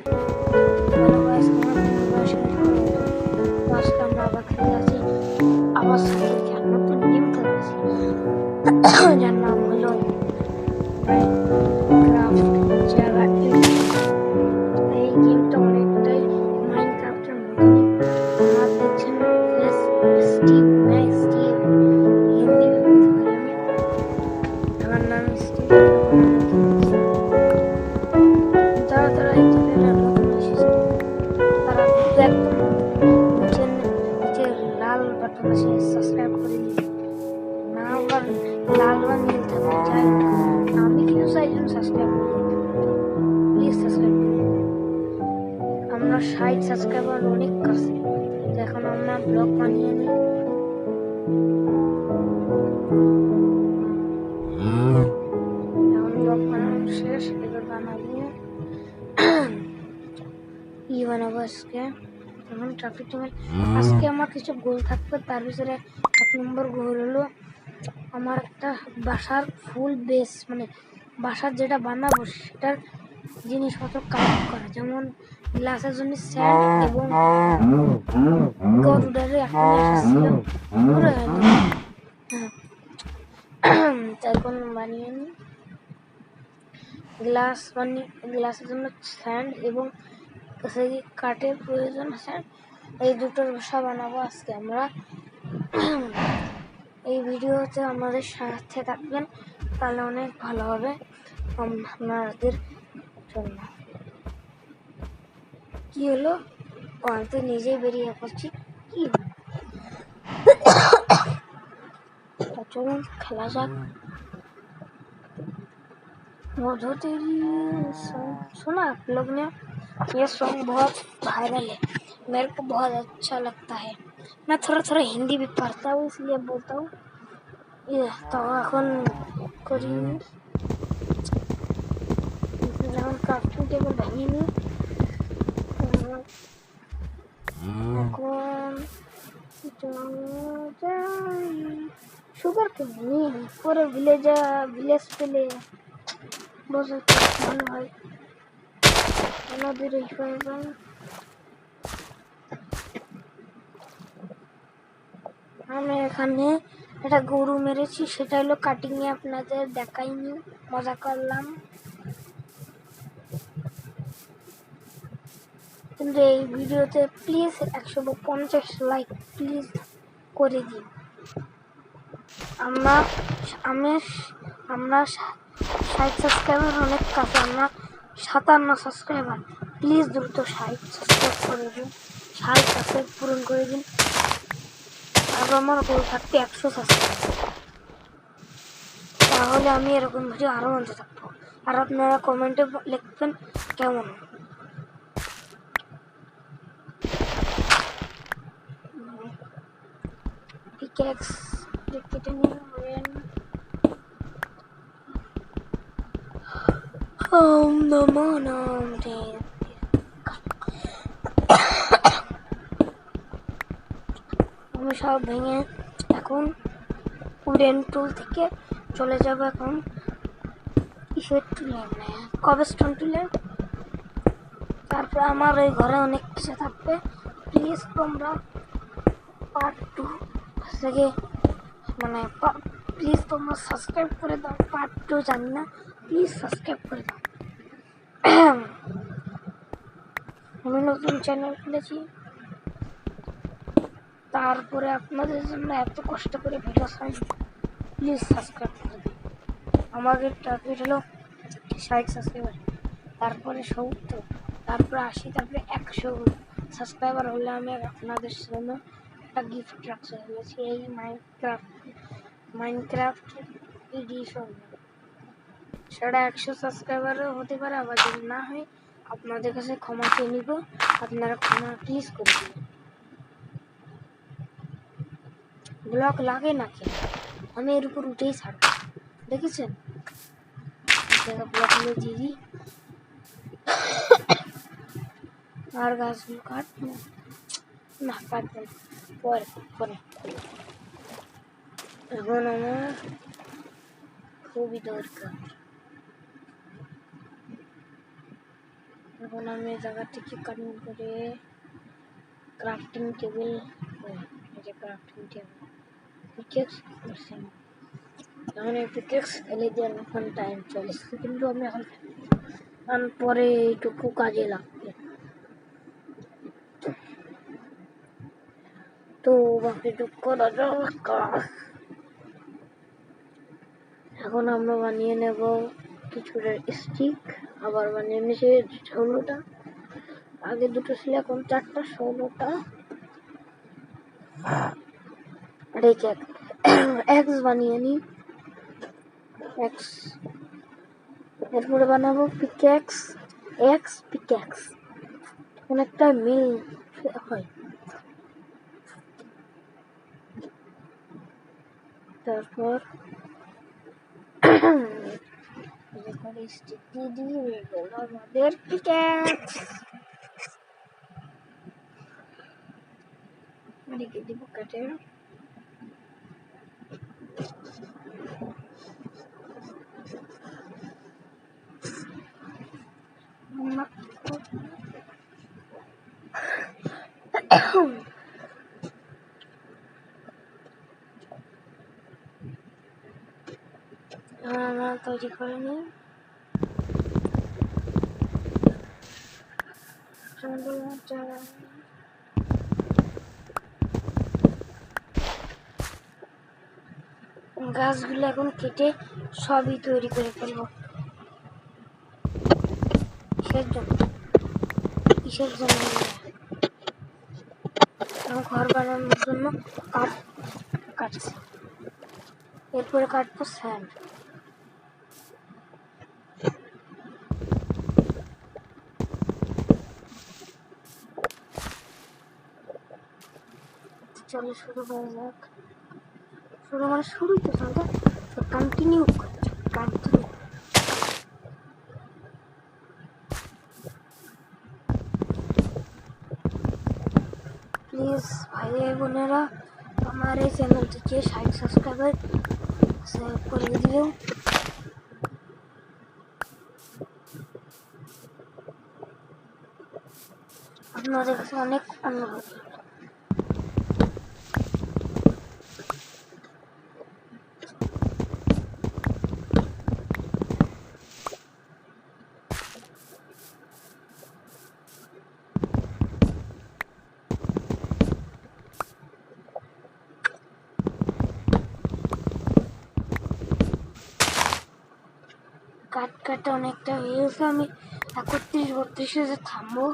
Hello guys, আমার বয়সের আজকে আমরা আবার খেলে আছি। আমার সাথে একটা নতুন গেম খেলছি যার নাম হলো মাইনক্রাফট জাভা এডিশন। এই গেমটা অনেকটাই মাইনক্রাফটের মতনই। আমার দেখছেন ফেস স্টিভ স্টিভ হিন্দি বলতে পারি আমি। আমার নাম স্টিভ। যারা যারা এই চ্যানেলে নতুন এসেছে তারা একদম নিচে লাল বাটন আছে সাবস্ক্রাইব করে দিন। না আবার লাল বা নীল থাকতে চাই, আমি কিন্তু চাইজন সাবস্ক্রাইব করে দিন, প্লিজ সাবস্ক্রাইব করে দিন। আমরা 60 সাবস্ক্রাইবার অনেক কাছে, তো এখন আমরা ব্লগ বানিয়ে নিই। এখন ব্লগ বানানো শেষ, এবার বানাবো ই বানাবো আজকে। যেমন ট্রাফিক জ্যামের আজকে আমার কিছু গোল থাকবে, তার ভিতরে 1 নম্বর গোল হলো আমার একটা বাসার ফুল বেস, মানে বাসার যেটা বানাবো সেটার জিনিসপত্র কালেক্ট করা, যেমন গ্লাসের জন্য স্যান্ড এবং গরুডারে একটা নিয়ে এসেছিল পুরো তারপর বানিয়ে নিই গ্লাসের জন্য স্যান্ড এবং সেই কাঠের প্রয়োজন আছে। এই দুটোর বাসা বানাবো আজকে আমরা। এই ভিডিওতে আমাদের সাথে থাকবেন, তাহলে অনেক ভালো হবে আপনাদের জন্য। কি হলো, আমি তো নিজেই বেরিয়ে পড়ছি। কি চলুন খেলা যাক। मधु तेरी सुना आप लोग ने? ये सॉन्ग बहुत वायरल है, मेरे को बहुत अच्छा लगता है। मैं थोड़ा थोड़ा हिंदी भी पढ़ता हूँ, इसलिए बोलता हूँ। ये तो এখন করি যেমন ক্রাফটিং টেবিল বানিয়ে নিই। এখন সুগার কেন নিয়ে পরে ভিলেজ পেলে বসে ভালো হয়। নদীর এই আমি এখানে একটা গরু মেরেছি, সেটা হলো কাটিং এ আপনাদের দেখাইনি, মজা করলাম। কিন্তু এই ভিডিওতে প্লিজ 150 লাইক প্লিজ করে দিন। আমরা 60 সাবস্ক্রাইবার অনেক কাছে, আমরা 57 সাবস্ক্রাইবার। প্লিজ দ্রুত 60 সাবস্ক্রাইব করে দিন, 60 সাবস্ক্রাইব পূরণ করে দিন। আর আমার গোল থাকবে 100 সাবস্ক্রাইব, তাহলে আমি এরকম ভিডিও আরো আনতে থাকবো। আর আপনারা কমেন্টে লিখবেন কেমন। পিকেক্স কেটে নেবেন। ওম নমো নামে আমি সব ভেঙে এখন উডেন টুল থেকে চলে যাব এখন কিসের টুলে, কবস্টোন টুলে। তারপর আমার এই ঘরে অনেক কিছু থাকবে। প্লিজ তোমরা পার্ট 2 থেকে মানে প্লিজ তোমরা সাবস্ক্রাইব করে দাও। পার্ট 2 জানি না, প্লিজ সাবস্ক্রাইব করে দাও। আমি নতুন চ্যানেল খুলেছি, তারপরে আপনাদের জন্য এত কষ্ট করে ভিডিও বানাই, প্লিজ সাবস্ক্রাইব করে দিন। আমাদের টার্গেট হলো 60 সাবস্ক্রাইবার, তারপরে 70, তারপরে 80, তারপরে 100 সাবস্ক্রাইবার হলে আমি আপনাদের জন্য একটা গিফট রাখতে চলেছি। এই মাইনক্রাফট এডিশন সেটা 100 সাবস্ক্রাইবারও হতে পারে, আবার যদি না হয় আপনাদের কাছে ক্ষমা চেয়ে নিব, আপনারা ক্ষমা প্লিজ করে দিন। ব্লক লাগে না কেন, আমি এর উপর উঠেই ছাড়ব, দেখেছেন? ব্লক নিয়ে দিদি আর গাছগুলো কাটবো না, কাটবো না, পরে পরে। এখন আমার খুবই দরকার এখন আমি এই জায়গা থেকে কাটিং করে ক্রাফটিং টেবিল, এই যে ক্রাফটিং টেবিল পিকেক্স করছি। এখন এই পিকেক্স ফেলে দিয়ে এখন টাইম 40 সেকেন্ড আমি এখন পরে এইটুকু কাজে লাগবে। তো বাকিটুকু করা যাক। এখন আমরা বানিয়ে নেব কিছুটা স্টিক, আবার বানিয়ে নিয়েছি 16টা, আগে দুটো ছিল এখন 4টা, 16টা। রেখে এক্স বানিয়ে নি, এক্স। এরপরে বানাবো পিকেক্স, এক্স পিকেক্স, অনেকটা মিল হয়। তারপর স্টিক দিয়ে হয়ে গেল আমাদের পিকেক্স। রেখে দিব কেটে। আমরা তৈরি করে নিই। গাছগুলো এখন কেটে সবই তৈরি করে ফেলবো। কিসের জন্য ঘর বানানোর জন্য কাঠ কাটছি। এরপরে কাটবো স্যান্ড। চলো শুরু করা যাক। শুরু মানে শুরুই তো চলতে, কন্টিনিউ কন্টিনিউ। প্লিজ ভাই বোনেরা আমার এই চ্যানেলটিকে 60 সাবস্ক্রাইবার করে দিও। আপনাদের কাছে অনেক অনুরোধ। কাট কাটা অনেকটা হয়ে গেছে, আমি 31-32 যে থামবো।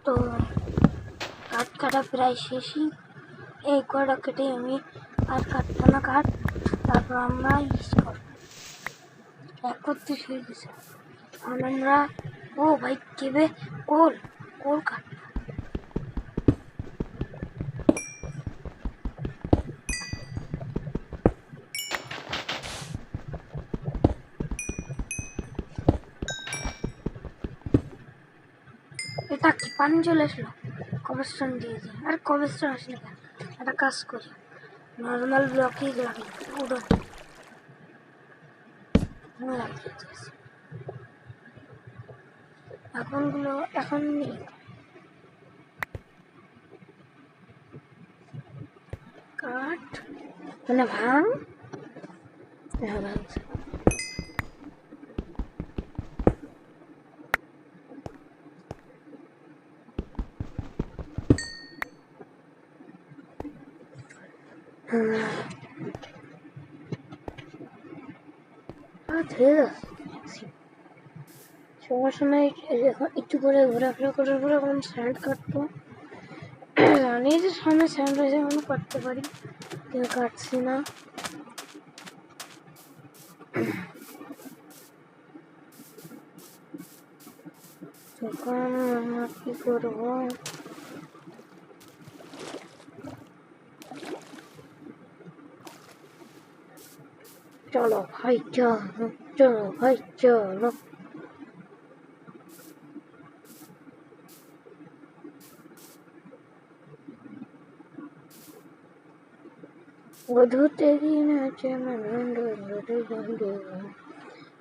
তো কাঠ কাটা প্রায় শেষই। এই কটা কেটে আমি আর কাটবো না কাঠ, তারপর আমরা ইউজ করবো। 31 হয়ে গেছে। এখন আমরা ও ভাই কেবে কোল কোল কাট। এটা কি পানি চলে আসলো? কবস্টন দিয়ে দিই। আর কবস্টন আসলে কেন? একটা কাজ করি, নর্মাল ব্লকেই লাগে পুরো লাগিয়ে দিয়েছি। এখন কাঠ মানে ভাঙ। হ্যাঁ ভাঙছে। সমস্যা নাই, এখন একটু করে ঘোরাফেরা করার পরে এখন স্যান্ড কাটবো। জানি যে সামনে স্যান্ড রয়েছে, এখন কাটতে পারি কিন্তু কাটছি না। তখন আমরা কি করবো, চলো ভাই চলো, চলো ভাই চলো। तेरी नाचे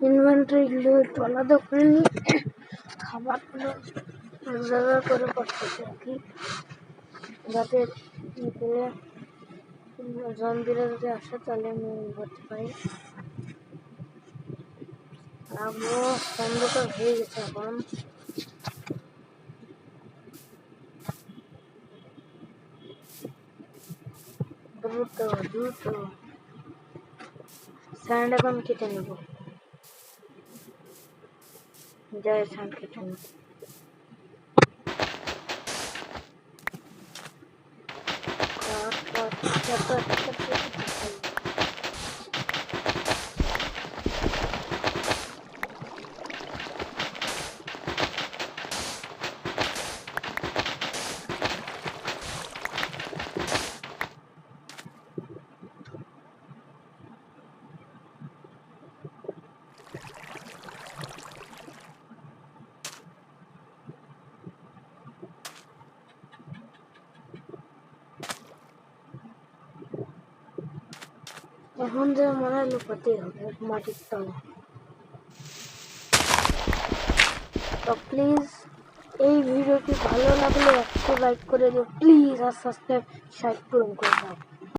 ইনভেন্টরি গুলো একটু আলাদা করে নিয়ে খাবারগুলো এক জায়গা করে করতেছি আর কি, যাতে নিকলে জম্বিরা যদি আসে তাহলে আমি করতে পারি। আবো অন্ধকার হয়ে গেছে এখন। দ্রুত দ্রুত স্যান্ড এখন কেটে নেব, যাই স্যান্ড কেটে নেব। এখন যে মনে হয় লুকাতেই হবে মাটির তলা। তো প্লিজ এই ভিডিওটি ভালো লাগলে 100 লাইক করে দিও প্লিজ, আর সাবস্ক্রাইব 60 পূরণ করে দাও।